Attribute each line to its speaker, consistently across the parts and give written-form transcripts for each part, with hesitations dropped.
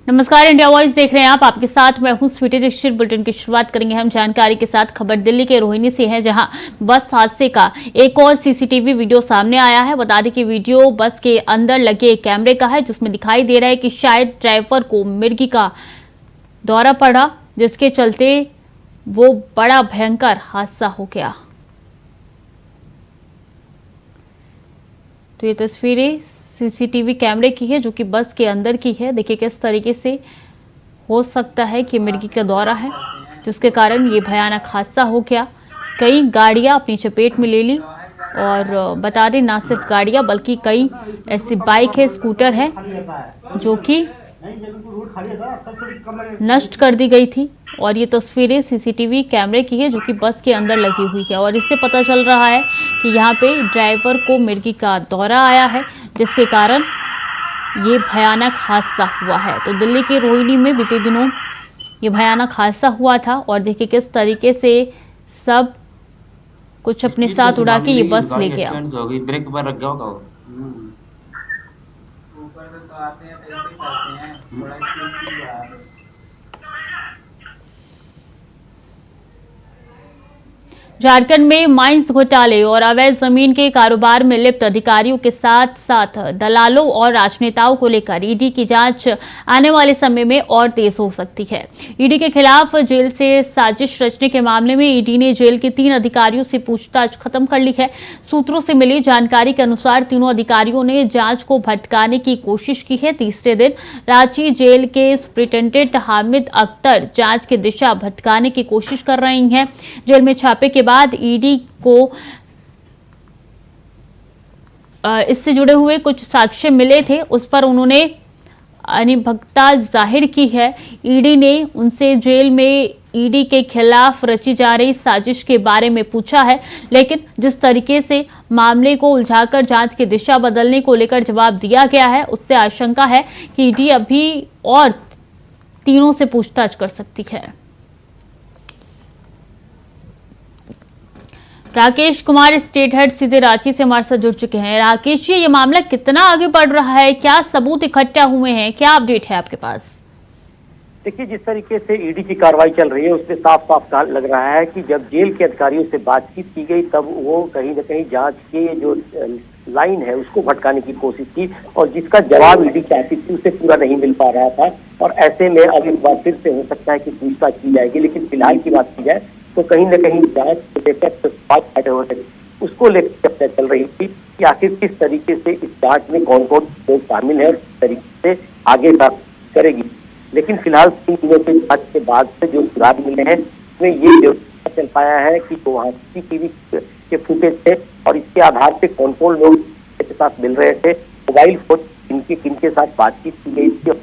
Speaker 1: नमस्कार, India voice देख रहे हैं आप। आपके साथ मैं हूं स्वीटी दीक्षित। बुलेटिन की शुरुआत करेंगे हम जानकारी के साथ। खबर दिल्ली के रोहिणी से है, जहां बस हादसे का एक और सीसीटीवी वीडियो सामने आया है। बता दें कि वीडियो बस के अंदर लगे कैमरे का है, जिसमें दिखाई दे रहा है कि शायद ड्राइवर को मिर्गी का दौरा पड़ा, जिसके चलते वो बड़ा भयंकर हादसा हो गया। तो ये तस्वीरें सीसीटीवी कैमरे की है, जो कि बस के अंदर की है। देखिए किस तरीके से हो सकता है कि मिर्गी का दौरा है, जिसके कारण ये भयानक हादसा हो गया। कई गाड़ियां अपनी चपेट में ले ली, और बता दें ना सिर्फ गाड़ियां बल्कि कई ऐसी बाइक है, स्कूटर है, जो कि नष्ट कर दी गई थी। और ये तस्वीरें सीसीटीवी कैमरे की है, जो कि बस के अंदर लगी हुई है। और इससे पता चल रहा है कि यहाँ पे ड्राइवर को मिर्गी का दौरा आया है, जिसके कारण ये भयानक हादसा हुआ है। तो दिल्ली के रोहिणी में बीते दिनों ये भयानक हादसा हुआ था, और देखिए किस तरीके से सब कुछ अपने साथ उड़ा के ये बस ले गया।
Speaker 2: ब्रेक पर रख गया होगा।
Speaker 1: झारखंड में माइंस घोटाले और अवैध जमीन के कारोबार में लिप्त अधिकारियों के साथ साथ दलालों और राजनेताओं को लेकर ईडी की जांच आने वाले समय में और तेज हो सकती है। ईडी के खिलाफ जेल से साजिश रचने के मामले में ईडी ने जेल के 3 अधिकारियों से पूछताछ खत्म कर ली है। सूत्रों से मिली जानकारी के अनुसार तीनों अधिकारियों ने जांच को भटकाने की कोशिश की है। तीसरे दिन रांची जेल के सुप्रिंटेंडेंट हामिद अख्तर जांच की दिशा भटकाने की कोशिश कर रही हैं। जेल में छापे के बाद ईडी को इससे जुड़े हुए कुछ साक्ष्य मिले थे, उस पर उन्होंने अनिभक्ता जाहिर की है। ईडी ने उनसे जेल में ईडी के खिलाफ रची जा रही साजिश के बारे में पूछा है, लेकिन जिस तरीके से मामले को उलझाकर जांच की दिशा बदलने को लेकर जवाब दिया गया है, उससे आशंका है कि ईडी अभी और तीनों से पूछताछ कर सकती है। राकेश कुमार स्टेट हेड सीधे रांची से हमारे साथ जुड़ चुके हैं। राकेश जी, ये मामला कितना आगे बढ़ रहा है, क्या सबूत इकट्ठा हुए हैं, क्या अपडेट है आपके पास?
Speaker 3: देखिए, जिस तरीके से ईडी की कार्रवाई चल रही है उससे साफ साफ लग रहा है कि जब जेल के अधिकारियों से बातचीत की गई तब वो कहीं न कहीं जांच के जो लाइन है उसको भटकाने की कोशिश की, और जिसका जवाब ईडी चाहती थी उसे पूरा नहीं मिल पा रहा था। और ऐसे में अब एक बार फिर से हो सकता है कि पूछताछ की जाएगी, लेकिन फिलहाल की बात की जाए तो कहीं न कहीं जांच को लेकर उसको लेकर चर्चा चल रही थी कि आखिर किस तरीके से इस जांच में कौन कौन लोग शामिल है और किस तरीके से आगे बात करेगी। लेकिन फिलहाल 3 दिनों की जांच के बाद से जो सुराग मिले हैं उसमें ये जो चल पाया है कि वहाँ सीसीटीवी के फुटेज थे, और इसके आधार पे कौन कौन लोग के साथ मिल रहे थे, मोबाइल फोन किनके साथ बातचीत की गई थी,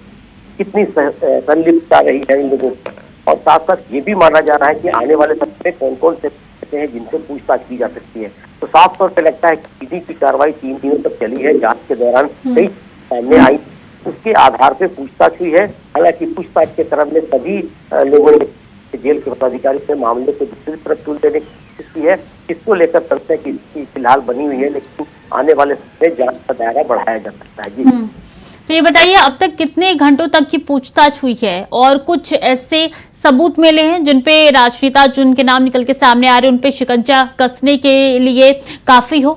Speaker 3: कितनी संलिप्तता रही है इन लोगों की। और साथ साथ ये भी माना जा रहा है कि आने वाले समय में कौन कौन से हैं जिनसे पूछताछ की जा सकती है। तो साफ तौर पर लगता है कि ईडी की कार्रवाई 3 दिनों तक चली है। जांच के दौरान कई सामने आई, उसके आधार पे पूछताछ हुई है। हालांकि पूछताछ के क्रम में सभी लोगों ने जेल के पदाधिकारी से मामले को दूसरी तरफ तुल देने की कोशिश की है। इसको लेकर संशय की फिलहाल बनी हुई है, लेकिन आने वाले समय में जांच का दायरा बढ़ाया जा सकता है। जी,
Speaker 1: तो ये बताइए, अब तक कितने घंटों तक की पूछताछ हुई है, और कुछ ऐसे सबूत मिले हैं जिनपे राजनेता जिनके नाम निकल के सामने आ रहे हैं उन पे शिकंजा कसने के लिए काफी हो?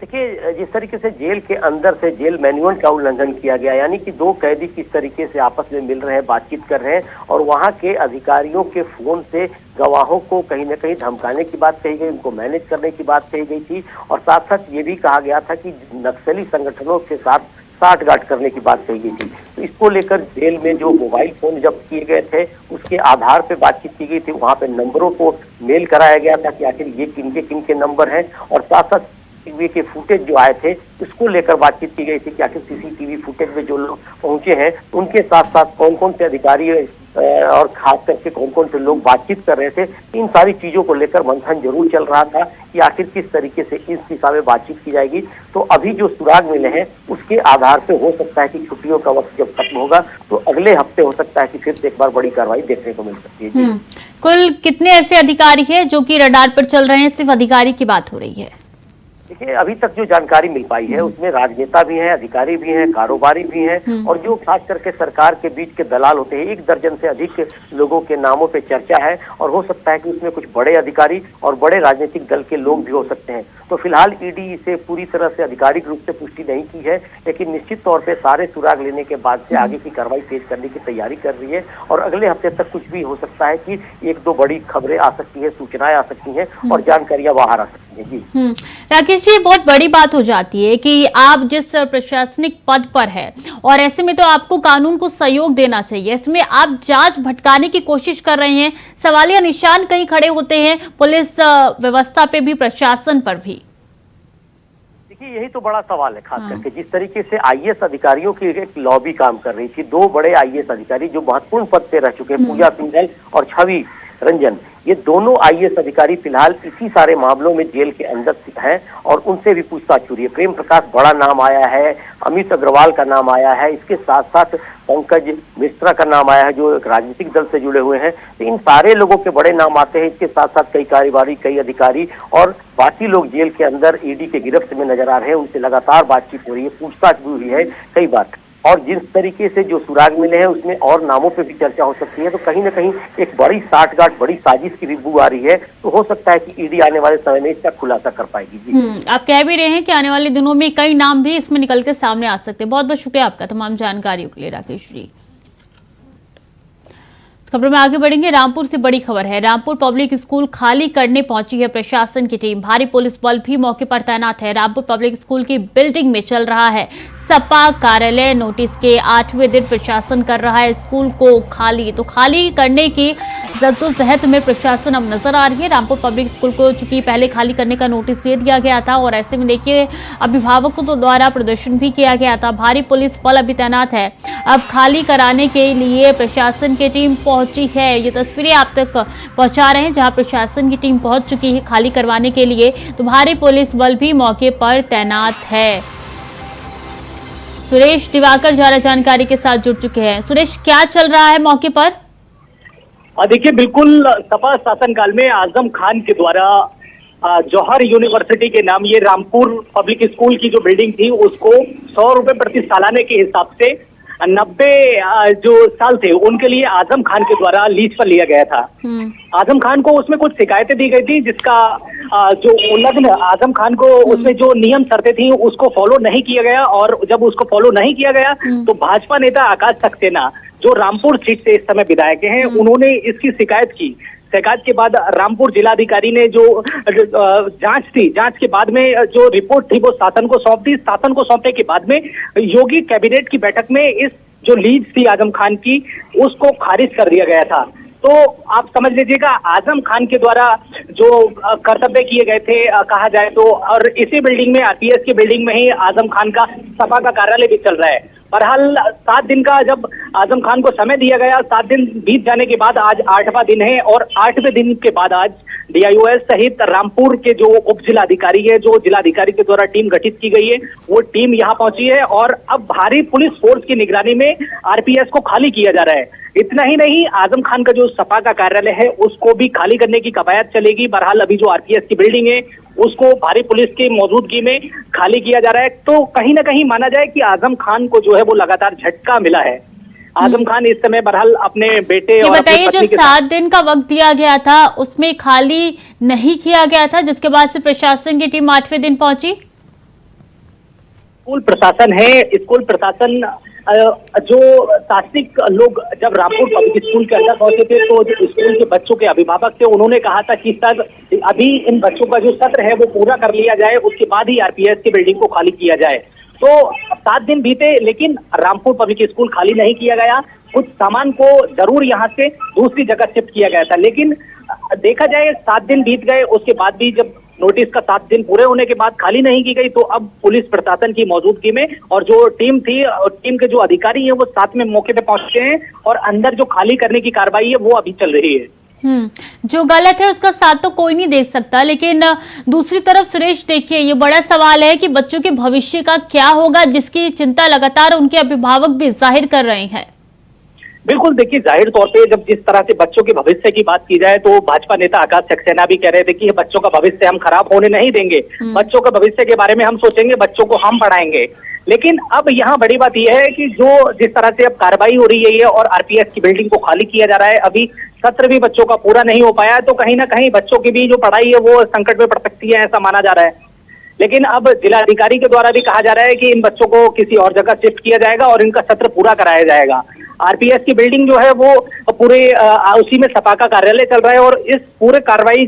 Speaker 3: देखिए, जिस तरीके से जेल के अंदर से जेल मैनुअल का उल्लंघन किया गया, यानी कि 2 कैदी किस तरीके से आपस में मिल रहे हैं, बातचीत कर रहे हैं, और वहां के अधिकारियों के फोन से गवाहों को कहीं न कहीं धमकाने की बात कही गई, उनको मैनेज करने की बात कही गई थी। और साथ साथ ये भी कहा गया था कि नक्सली संगठनों के साथ साठगांठ करने की बात कही गई थी। तो इसको लेकर जेल में जो मोबाइल फोन जब्त किए गए थे उसके आधार पे बातचीत की गई थी। वहां पे नंबरों को मेल कराया गया था कि आखिर ये किनके नंबर हैं, और साथ साथ सीसीटीवी के फुटेज जो आए थे उसको लेकर बातचीत की गई थी कि आखिर सीसीटीवी फुटेज में जो लोग पहुंचे हैं उनके साथ साथ कौन कौन से अधिकारी और खास करके कौन कौन से लोग बातचीत कर रहे थे। इन सारी चीजों को लेकर मंथन जरूर चल रहा था कि आखिर किस तरीके से इस दिशा में बातचीत की जाएगी। तो अभी जो सुराग मिले हैं उसके आधार पे हो सकता है कि छुट्टियों का वक्त जब खत्म होगा तो अगले हफ्ते हो सकता है कि फिर से एक बार बड़ी कार्रवाई देखने को मिल सकती है।
Speaker 1: कुल कितने ऐसे अधिकारी हैं जो कि रडार पर चल रहे हैं? सिर्फ अधिकारी की बात हो रही है?
Speaker 3: देखिए, अभी तक जो जानकारी मिल पाई है उसमें राजनेता भी हैं, अधिकारी भी हैं, कारोबारी भी हैं और जो खास करके सरकार के बीच के दलाल होते हैं, 1 दर्जन से अधिक लोगों के नामों पे चर्चा है और हो सकता है कि उसमें कुछ बड़े अधिकारी और बड़े राजनीतिक दल के लोग भी हो सकते हैं। तो फिलहाल ईडी इसे पूरी तरह से आधिकारिक रूप से पुष्टि नहीं की है, लेकिन निश्चित तौर पे सारे सुराग लेने के बाद से आगे की कार्रवाई तेज करने की तैयारी कर रही है और अगले हफ्ते तक कुछ भी हो सकता है कि 1-2 बड़ी खबरें आ सकती है, सूचनाएं आ सकती हैं और जानकारियां बाहर आ सकती हैं। जी
Speaker 1: राकेश जी, बहुत बड़ी बात हो जाती है कि आप जिस प्रशासनिक पद पर है और ऐसे में तो आपको कानून को सहयोग देना चाहिए, इसमें आप जांच भटकाने की कोशिश कर रहे हैं, सवालिया निशान कहीं खड़े होते हैं पुलिस व्यवस्था पे भी, प्रशासन पर भी।
Speaker 3: देखिए, यही तो बड़ा सवाल है, खास करके जिस तरीके से आईएएस अधिकारियों की एक लॉबी काम कर रही थी। 2 बड़े आईएएस अधिकारी जो महत्वपूर्ण पद पे रह चुके हैं, पूजा सिंघल और छवि रंजन, ये दोनों आईएएस अधिकारी फिलहाल इसी सारे मामलों में जेल के अंदर हैं और उनसे भी पूछताछ हो रही है। प्रेम प्रकाश बड़ा नाम आया है, अमित अग्रवाल का नाम आया है, इसके साथ साथ पंकज मिश्रा का नाम आया है जो एक राजनीतिक दल से जुड़े हुए हैं। तो इन सारे लोगों के बड़े नाम आते हैं। इसके साथ साथ कई कारोबारी, कई अधिकारी और बाकी लोग जेल के अंदर ईडी के गिरफ्त में नजर आ रहे हैं। उनसे लगातार बातचीत हो रही है, पूछताछ भी हुई है कई बार और जिस तरीके से जो सुराग मिले हैं उसमें और नामों पे भी चर्चा हो सकती है। तो कहीं ना कहीं एक बड़ी साठगांठ, बड़ी साजिश की बू आ रही है। तो हो सकता है कि ईडी आने वाले समय में इसका खुलासा कर पाएगी। जी
Speaker 1: आप कह भी रहे हैं कि आने वाले दिनों में कई नाम भी इसमें निकल के सामने आ सकते हैं। बहुत बहुत शुक्रिया आपका तमाम जानकारियों के लिए राकेश जी। खबरों में आगे बढ़ेंगे। रामपुर से बड़ी खबर है। रामपुर पब्लिक स्कूल खाली करने पहुंची है प्रशासन की टीम। भारी पुलिस बल भी मौके पर तैनात है। रामपुर पब्लिक स्कूल की बिल्डिंग में चल रहा है सपा कार्यालय। नोटिस के 8वें दिन प्रशासन कर रहा है स्कूल को खाली। तो खाली करने की जद्दोजहद में प्रशासन अब नजर आ रही है। रामपुर पब्लिक स्कूल को चूंकि पहले खाली करने का नोटिस दे दिया गया था और ऐसे में देखिए अभिभावकों द्वारा प्रदर्शन भी किया गया था। भारी पुलिस बल अभी तैनात है। अब खाली कराने के लिए प्रशासन की टीम पहुंची है। ये तस्वीरें आप तक पहुंचा रहे हैं जहां प्रशासन की टीम पहुंच चुकी है खाली करवाने के लिए। तो भारी पुलिस बल भी मौके पर तैनात है। सुरेश दिवाकर ज्यादा जानकारी के साथ जुड़ चुके हैं। सुरेश, क्या चल रहा है मौके पर?
Speaker 2: देखिए, बिल्कुल सपा शासनकाल में आजम खान के द्वारा जौहर यूनिवर्सिटी के नाम ये रामपुर पब्लिक स्कूल की जो बिल्डिंग थी उसको 100 रुपए प्रति सालाने के हिसाब से 90 जो साल थे उनके लिए आजम खान के द्वारा लीज पर लिया गया था। आजम खान को उसमें कुछ शिकायतें दी गई थी जिसका जो उल्लंघन आजम खान को उसमें जो नियम शर्तें थी उसको फॉलो नहीं किया गया और जब उसको फॉलो नहीं किया गया तो भाजपा नेता आकाश सक्सेना जो रामपुर सीट से इस समय विधायक हैं उन्होंने इसकी शिकायत की। शिकायत के बाद रामपुर जिलाधिकारी ने जो जांच थी, जांच के बाद में जो रिपोर्ट थी वो शासन को सौंप दी। शासन को सौंपने के बाद में योगी कैबिनेट की बैठक में इस जो लीज थी आजम खान की उसको खारिज कर दिया गया था। तो आप समझ लीजिएगा आजम खान के द्वारा जो कर्तव्य किए गए थे कहा जाए तो, और इसी बिल्डिंग में आरपीएस की बिल्डिंग में ही आजम खान का सपा का कार्यालय भी चल रहा है। बहरहाल 7 दिन का जब आजम खान को समय दिया गया, 7 दिन बीत जाने के बाद आज 8वां दिन है और 8वें दिन के बाद आज डीआईओएस सहित रामपुर के जो उप जिलाधिकारी है, जो जिलाधिकारी के द्वारा टीम गठित की गई है, वो टीम यहाँ पहुंची है और अब भारी पुलिस फोर्स की निगरानी में आरपीएस को खाली किया जा रहा है। इतना ही नहीं, आजम खान का जो सपा का कार्यालय है उसको भी खाली करने की कवायद चलेगी। बहरहाल अभी जो आरपीएस की बिल्डिंग है उसको भारी पुलिस की मौजूदगी में खाली किया जा रहा है। तो कहीं ना कहीं माना जाए कि आजम खान को जो है वो लगातार झटका मिला है। आजम खान इस समय बहरहाल अपने बेटे और
Speaker 1: बताइए, जो 7 दिन का वक्त दिया गया था उसमें खाली नहीं किया गया था जिसके बाद से प्रशासन की टीम 8वें दिन पहुंची।
Speaker 2: स्कूल प्रशासन है, स्कूल प्रशासन जो शासनिक लोग जब रामपुर पब्लिक स्कूल के अंदर पहुंचे थे तो जो स्कूल के बच्चों के अभिभावक थे उन्होंने कहा था कि सर अभी इन बच्चों का जो सत्र है वो पूरा कर लिया जाए, उसके बाद ही आरपीएस की बिल्डिंग को खाली किया जाए। तो 7 दिन बीते लेकिन रामपुर पब्लिक स्कूल खाली नहीं किया गया। कुछ सामान को जरूर यहाँ से दूसरी जगह शिफ्ट किया गया था, लेकिन देखा जाए 7 दिन बीत गए उसके बाद भी जब नोटिस का 7 दिन पूरे होने के बाद खाली नहीं की गई तो अब पुलिस प्रशासन की मौजूदगी में और जो टीम थी और टीम के जो अधिकारी हैं वो साथ में मौके पे पहुंचे हैं और अंदर जो खाली करने की कार्रवाई है वो अभी चल रही है।
Speaker 1: जो गलत है उसका साथ तो कोई नहीं देख सकता, लेकिन दूसरी तरफ सुरेश देखिए ये बड़ा सवाल है कि बच्चों के भविष्य का क्या होगा जिसकी चिंता लगातार उनके अभिभावक भी जाहिर कर रहे हैं।
Speaker 2: बिल्कुल, देखिए जाहिर तौर पे जब जिस तरह से बच्चों के भविष्य की बात की जाए तो भाजपा नेता आकाश सक्सेना भी कह रहे थे कि ये बच्चों का भविष्य हम खराब होने नहीं देंगे, बच्चों का भविष्य के बारे में हम सोचेंगे, बच्चों को हम पढ़ाएंगे। लेकिन अब यहाँ बड़ी बात यह है कि जो जिस तरह से अब कार्रवाई हो रही है और आरपीएस की बिल्डिंग को खाली किया जा रहा है, अभी सत्र भी बच्चों का पूरा नहीं हो पाया है, तो कहीं ना कहीं बच्चों की भी जो पढ़ाई है वो संकट में पड़ सकती है, ऐसा माना जा रहा है। लेकिन अब जिलाधिकारी के द्वारा भी कहा जा रहा है कि इन बच्चों को किसी और जगह शिफ्ट किया जाएगा और इनका सत्र पूरा कराया जाएगा। आरपीएस की बिल्डिंग जो है वो पूरे उसी में सपा का कार्यालय चल रहा है और इस पूरे कार्रवाई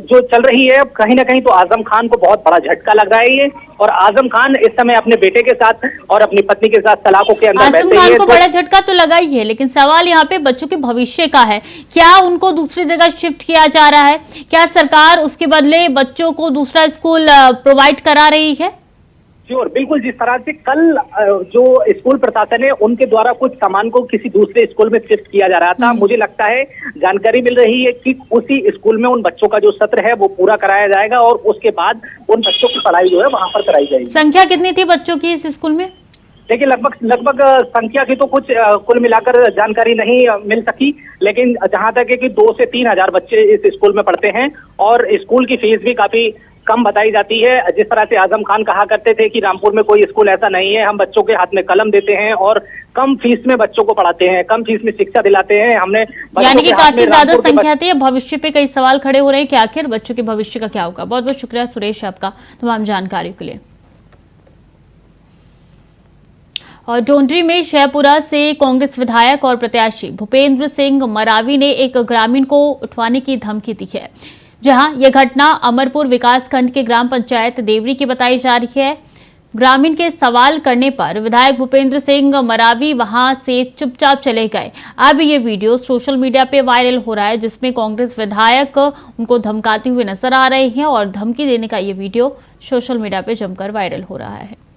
Speaker 2: जो चल रही है कहीं ना कहीं तो आजम खान को बहुत बड़ा झटका लग रहा है ये। और आजम खान इस समय अपने बेटे के साथ और अपनी पत्नी के साथ सलाखों के अंदर
Speaker 1: आजम खान को बड़ा झटका तो लगा ही है, लेकिन सवाल यहाँ पे बच्चों के भविष्य का है। क्या उनको दूसरी जगह शिफ्ट किया जा रहा है? क्या सरकार उसके बदले बच्चों को दूसरा स्कूल प्रोवाइड करा रही है?
Speaker 2: श्योर, बिल्कुल। जिस तरह से कल जो स्कूल प्रशासन है उनके द्वारा कुछ सामान को किसी दूसरे स्कूल में शिफ्ट किया जा रहा था, मुझे लगता है जानकारी मिल रही है कि उसी स्कूल में उन बच्चों का जो सत्र है वो पूरा कराया जाएगा और उसके बाद उन बच्चों की पढ़ाई जो है वहां पर कराई जाएगी।
Speaker 1: संख्या कितनी थी बच्चों की इस स्कूल में?
Speaker 2: देखिए लगभग संख्या की तो कुछ कुल मिलाकर जानकारी नहीं मिल सकी, लेकिन जहां तक है कि 2 से 3 हजार बच्चे इस स्कूल में पढ़ते हैं और स्कूल की फीस भी काफी कम बताई जाती है। जिस तरह से आजम खान कहा करते थे कि रामपुर में कोई स्कूल ऐसा नहीं है, हम बच्चों के हाथ में कलम देते हैं और कम फीस में बच्चों को पढ़ाते हैं, कम फीस में शिक्षा दिलाते हैं। हमने
Speaker 1: यानी कि काफी ज्यादा संख्या थी। भविष्य पे कई सवाल खड़े हो रहे हैं कि आखिर बच्चों के भविष्य का क्या होगा। बहुत बहुत शुक्रिया सुरेश आपका तमाम जानकारी के लिए। और डोंडरी में शहपुरा से कांग्रेस विधायक और प्रत्याशी भूपेंद्र सिंह मरावी ने एक ग्रामीण को उठवाने की धमकी दी है, जहां यह घटना अमरपुर विकासखंड के ग्राम पंचायत देवरी की बताई जा रही है। ग्रामीण के सवाल करने पर विधायक भूपेंद्र सिंह मरावी वहां से चुपचाप चले गए। अब ये वीडियो सोशल मीडिया पे वायरल हो रहा है, जिसमें कांग्रेस विधायक उनको धमकाते हुए नजर आ रहे हैं और धमकी देने का ये वीडियो सोशल मीडिया पे जमकर वायरल हो रहा है।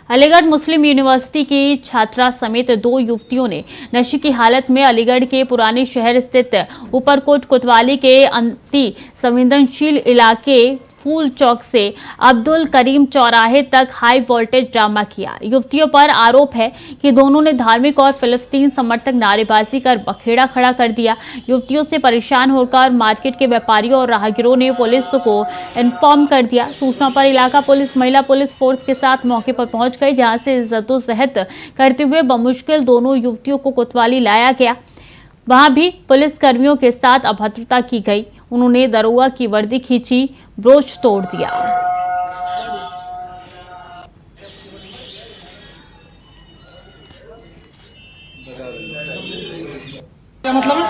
Speaker 1: अलीगढ़ मुस्लिम यूनिवर्सिटी की छात्रा समेत 2 युवतियों ने नशे की हालत में अलीगढ़ के पुराने शहर स्थित ऊपरकोट कोतवाली के अति संवेदनशील इलाके फूल चौक से अब्दुल करीम चौराहे तक हाई वोल्टेज ड्रामा किया। युवतियों पर आरोप है कि दोनों ने धार्मिक और फिलिस्तीन समर्थक नारेबाजी कर बखेड़ा खड़ा कर दिया। युवतियों से परेशान होकर मार्केट के व्यापारियों और राहगीरों ने पुलिस को इन्फॉर्म कर दिया। सूचना पर इलाका पुलिस महिला पुलिस फोर्स के साथ मौके पर पहुंच गई, जहां से जद्दोजहद करते हुए बमुश्किल दोनों युवतियों को कोतवाली लाया गया। वहां भी पुलिस कर्मियों के साथ अभद्रता की गई। उन्होंने दरोगा की वर्दी खींची, ब्रोच तोड़ दिया।
Speaker 4: क्या मतलब है?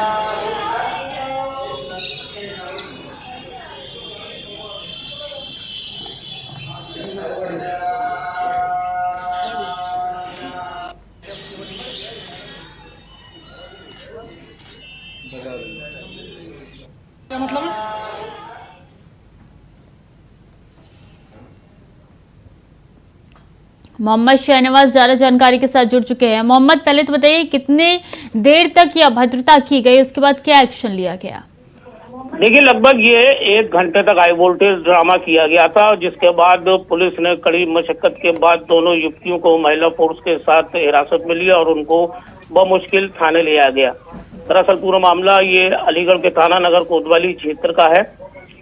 Speaker 4: क्या मतलब है?
Speaker 1: मोहम्मद शहनवाज ज्यादा जानकारी के साथ जुड़ चुके हैं। मोहम्मद, पहले तो बताइए कितने देर तक ये अभद्रता की गई, उसके बाद क्या एक्शन लिया गया?
Speaker 5: देखिए लगभग ये 1 घंटे तक हाई वोल्टेज ड्रामा किया गया था, जिसके बाद पुलिस ने कड़ी मशक्कत के बाद दोनों युवतियों को महिला फोर्स के साथ हिरासत में लिया और उनको बमुश्किल थाने ले आया गया। दरअसल पूरा मामला ये अलीगढ़ के थाना नगर कोतवाली क्षेत्र का है,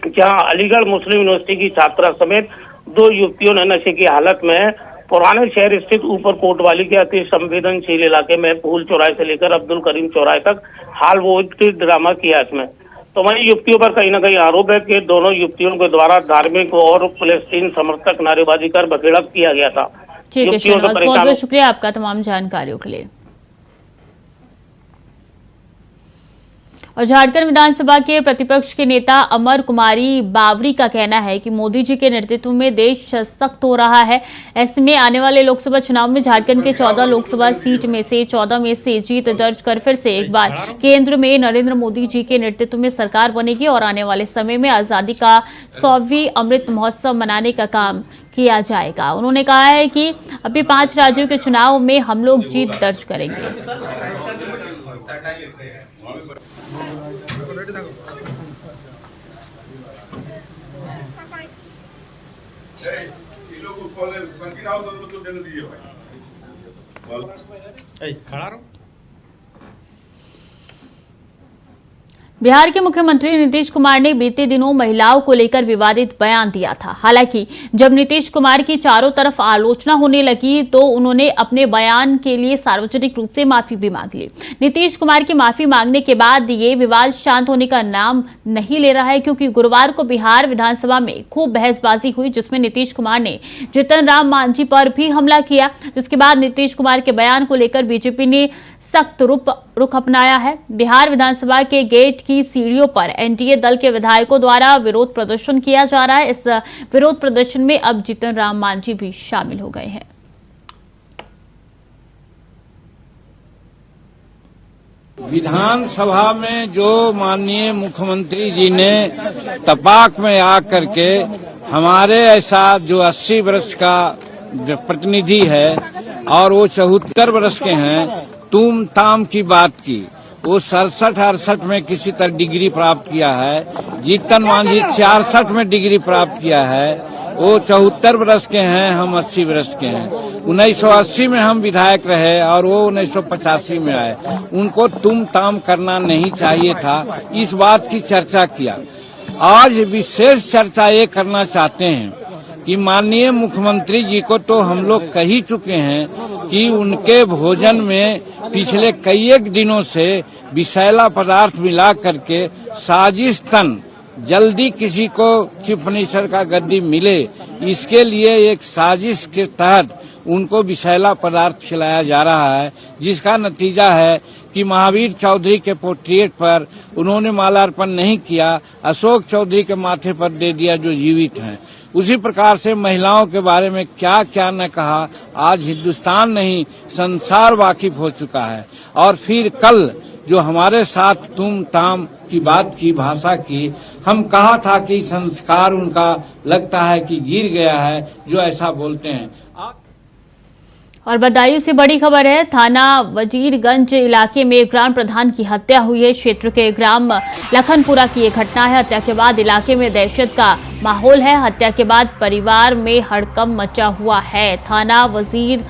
Speaker 5: जहां अलीगढ़ मुस्लिम यूनिवर्सिटी की छात्रा समेत 2 युवतियों ने नशे की हालत में पुराने शहर स्थित ऊपर कोतवाली के अति संवेदनशील इलाके में फूल चौराहे से लेकर अब्दुल करीम चौराहे तक हाल वोल्टेज ड्रामा किया इसमें। तो वहीं युवतियों पर कहीं ना कहीं आरोप है कि दोनों युवतियों के द्वारा धार्मिक और फिलिस्तीन समर्थक नारेबाजी कर बखेड़ा किया गया था।
Speaker 1: ठीक है शहनवाज, बहुत बहुत शुक्रिया आपका तमाम जानकारियों के लिए। और झारखंड विधानसभा के प्रतिपक्ष के नेता अमर कुमारी बावरी का कहना है कि मोदी जी के नेतृत्व में देश सशक्त हो रहा है। ऐसे में आने वाले लोकसभा चुनाव में झारखंड के 14 लोकसभा सीट में से 14 में से जीत दर्ज कर फिर से एक बार केंद्र में नरेंद्र मोदी जी के नेतृत्व में सरकार बनेगी और आने वाले समय में आजादी का 100वीं अमृत महोत्सव मनाने का काम किया जाएगा। उन्होंने कहा है कि अभी 5 राज्यों के चुनाव में हम लोग जीत दर्ज करेंगे।
Speaker 6: सर्किट हाउस तो देने दीजिए भाई।
Speaker 4: खड़ा रहो।
Speaker 1: बिहार के मुख्यमंत्री नीतीश कुमार ने बीते दिनों महिलाओं को लेकर विवादित बयान दिया था। हालांकि जब नीतीश कुमार की चारों तरफ आलोचना होने लगी तो उन्होंने अपने बयान के लिए सार्वजनिक रूप से माफी भी मांग ली। नीतीश कुमार की माफी मांगने के बाद ये विवाद शांत होने का नाम नहीं ले रहा है, क्योंकि गुरुवार को बिहार विधानसभा में खूब बहसबाजी हुई, जिसमें नीतीश कुमार ने जीतन राम मांझी पर भी हमला किया। जिसके बाद नीतीश कुमार के बयान को लेकर बीजेपी ने सख्त रुख अपनाया है। बिहार विधानसभा के गेट की सीढ़ियों पर एनडीए दल के विधायकों द्वारा विरोध प्रदर्शन किया जा रहा है। इस विरोध प्रदर्शन में अब जीतन राम मांझी भी शामिल हो गए हैं।
Speaker 7: विधानसभा में जो माननीय मुख्यमंत्री जी ने तपाक में आकर के हमारे ऐसा जो 80 वर्ष का प्रतिनिधि है और वो 74 वर्ष के हैं, तुम ताम की बात की। वो 67-68 में किसी तरह डिग्री प्राप्त किया है। जीतन मांझी 66 में डिग्री प्राप्त किया है। वो 74 वर्ष के हैं, हम 80 वर्ष के हैं। 1980 में हम विधायक रहे और वो 1985 में आए। उनको तुम ताम करना नहीं चाहिए था। इस बात की चर्चा किया। आज विशेष चर्चा ये करना चाहते हैं कि माननीय मुख्यमंत्री जी को तो हम लोग कह ही चुके हैं कि उनके भोजन में पिछले कई एक दिनों से विषैला पदार्थ मिला करके साजिश तन जल्दी किसी को चीफ मिनिस्टर का गद्दी मिले, इसके लिए एक साजिश के तहत उनको विषैला पदार्थ खिलाया जा रहा है, जिसका नतीजा है कि महावीर चौधरी के पोर्ट्रेट पर उन्होंने माल्यार्पण नहीं किया, अशोक चौधरी के माथे पर दे दिया जो जीवित हैं। उसी प्रकार से महिलाओं के बारे में क्या क्या न कहा, आज हिंदुस्तान नहीं संसार वाकिफ हो चुका है। और फिर कल जो हमारे साथ तुम ताम की बात की, भाषा की, हम कहा था कि संस्कार उनका लगता है कि गिर गया है जो ऐसा बोलते हैं।
Speaker 1: और बदायूं से बड़ी खबर है। थाना वजीरगंज इलाके में ग्राम प्रधान की हत्या हुई है। क्षेत्र के ग्राम लखनपुरा की ये घटना है। हत्या के बाद इलाके में दहशत का माहौल है। हत्या के बाद परिवार में हड़कंप मचा हुआ है। थाना वजीर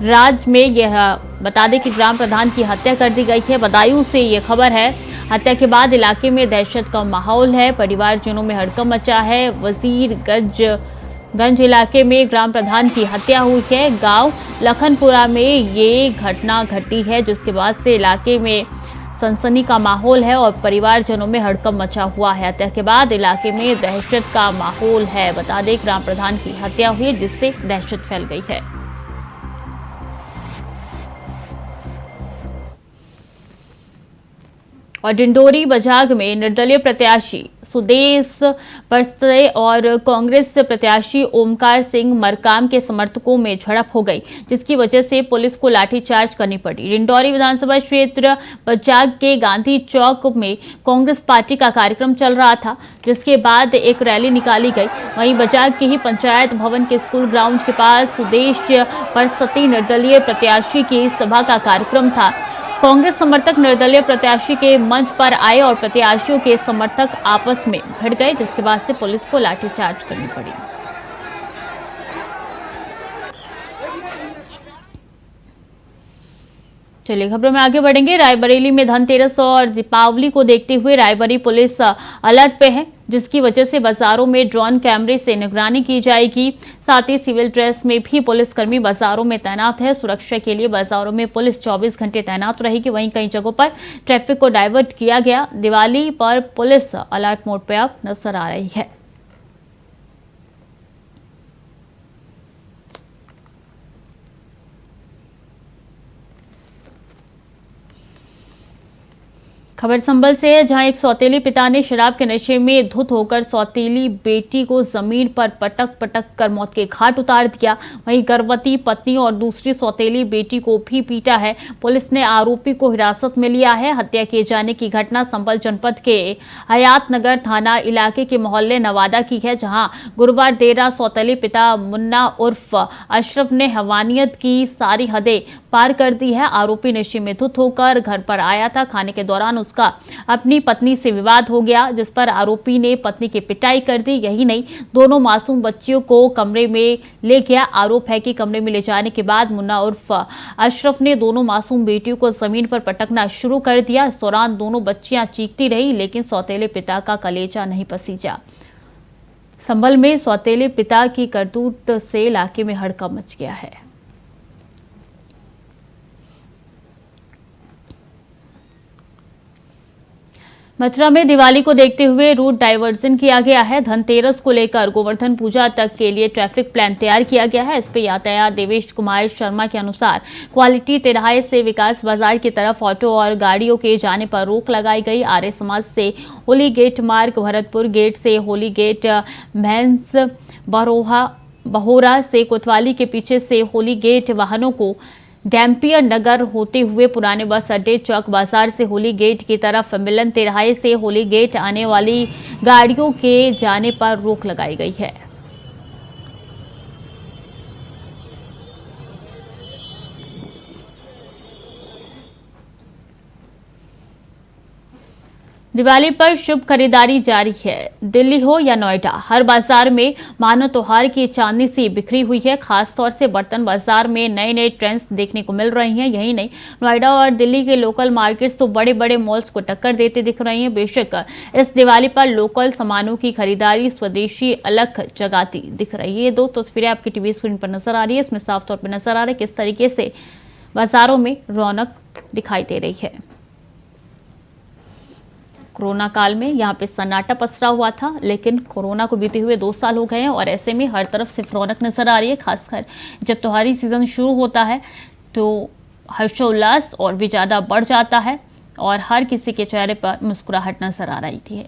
Speaker 1: राज में यह बता दें कि ग्राम प्रधान की हत्या कर दी गई है। बदायूं से ये खबर है। हत्या के बाद इलाके में दहशत का माहौल है। परिवारजनों में हड़कंप मचा है। वजीरगंज इलाके में ग्राम प्रधान की हत्या हुई है। गांव लखनपुरा में ये घटना घटी है, जिसके बाद से इलाके में सनसनी का माहौल है और परिवारजनों में हड़कंप मचा हुआ है। हत्या के बाद इलाके में दहशत का माहौल है। बता दें ग्राम प्रधान की हत्या हुई, जिससे दहशत फैल गई है। और डिंडोरी बजाग में निर्दलीय प्रत्याशी सुदेश परस्ते और कांग्रेस प्रत्याशी ओमकार सिंह मरकाम के समर्थकों में झड़प हो गई, जिसकी वजह से पुलिस को लाठीचार्ज करनी पड़ी। डिंडोरी विधानसभा क्षेत्र बजाग के गांधी चौक में कांग्रेस पार्टी का कार्यक्रम चल रहा था, जिसके बाद एक रैली निकाली गई। वहीं बजाग के ही पंचायत भवन के स्कूल ग्राउंड के पास सुदेश परस्ते निर्दलीय प्रत्याशी की सभा का कार्यक्रम था। कांग्रेस समर्थक निर्दलीय प्रत्याशी के मंच पर आए और प्रत्याशियों के समर्थक आपस में भिड़ गए, जिसके बाद से पुलिस को लाठीचार्ज करनी पड़ी। चलिए खबरों में आगे बढ़ेंगे। रायबरेली में धनतेरस और दीपावली को देखते हुए रायबरेली पुलिस अलर्ट पे है, जिसकी वजह से बाजारों में ड्रोन कैमरे से निगरानी की जाएगी। साथ ही सिविल ड्रेस में भी पुलिसकर्मी बाजारों में तैनात है। सुरक्षा के लिए बाजारों में पुलिस 24 घंटे तैनात रहेगी। वहीं कई जगहों पर ट्रैफिक को डाइवर्ट किया गया। दिवाली पर पुलिस अलर्ट मोड पर अब नजर आ रही है। खबर संभल से है, जहां एक सौतेली पिता ने शराब के नशे में धुत होकर सौतेली बेटी को जमीन पर पटक पटक कर मौत के घाट उतार दिया। वहीं गर्भवती पत्नी और दूसरी सौतेली बेटी को भी पीटा है। पुलिस ने आरोपी को हिरासत में लिया है। हत्या किए जाने की घटना संभल जनपद के हयातनगर थाना इलाके के मोहल्ले नवादा की है, जहां गुरुवार देर रात सौतेली पिता मुन्ना उर्फ अशरफ ने हैवानियत की सारी हदें पार कर दी है। आरोपी नशे में धुत होकर घर पर आया था। खाने के दौरान उसका अपनी पत्नी से विवाद हो गया, जिस पर आरोपी ने पत्नी की पिटाई कर दी। यही नहीं, दोनों मासूम बच्चियों को कमरे में ले गया। आरोप है कि कमरे में ले जाने के बाद मुन्ना उर्फ अशरफ ने दोनों मासूम बेटियों को जमीन पर पटकना शुरू कर दिया। इस दौरान दोनों बच्चियां चीखती रही, लेकिन सौतेले पिता का कलेजा नहीं पसीजा। संभल में सौतेले पिता की करतूत से इलाके में हड़कंप मच गया है। मथुरा में दिवाली को देखते हुए रूट डाइवर्जन किया गया है। धनतेरस को लेकर गोवर्धन पूजा तक के लिए ट्रैफिक प्लान तैयार किया गया है। इस पर यातायात देवेश कुमार शर्मा के अनुसार क्वालिटी तिराहे से विकास बाजार की तरफ ऑटो और गाड़ियों के जाने पर रोक लगाई गई। आर्य समाज से होली गेट मार्ग, भरतपुर गेट से होली गेट, भैंस बहोरा से कोतवाली के पीछे से होली गेट वाहनों को डैम्पियर नगर होते हुए पुराने बस अड्डे, चौक बाजार से होली गेट की तरफ, मिलन तिराहे से होली गेट आने वाली गाड़ियों के जाने पर रोक लगाई गई है। दिवाली पर शुभ खरीदारी जारी है। दिल्ली हो या नोएडा, हर बाजार में मानो त्योहार की चांदनी सी बिखरी हुई है। खासतौर से बर्तन बाजार में नए नए ट्रेंड्स देखने को मिल रही हैं। यही नहीं, नोएडा और दिल्ली के लोकल मार्केट्स तो बड़े बड़े मॉल्स को टक्कर देते दिख रही हैं। बेशक इस दिवाली पर लोकल सामानों की खरीदारी स्वदेशी अलग जगाती दिख रही है। दो तस्वीरें आपकी टीवी स्क्रीन पर नजर आ रही है। इसमें साफ तौर पर नजर आ रहा है किस तरीके से बाजारों में रौनक दिखाई दे रही है। कोरोना काल में यहाँ पे सन्नाटा पसरा हुआ था, लेकिन कोरोना को बीते हुए 2 साल हो गए हैं और ऐसे में हर तरफ सिर्फ रौनक नजर आ रही है। खासकर जब त्योहारी सीजन शुरू होता है तो हर्षोल्लास और भी ज़्यादा बढ़ जाता है और हर किसी के चेहरे पर मुस्कुराहट नजर आ रही थी।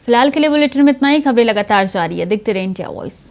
Speaker 1: फिलहाल के लिए बुलेटिन में इतना ही। खबरें लगातार जारी है, देखते रहिए इंडिया वॉइस।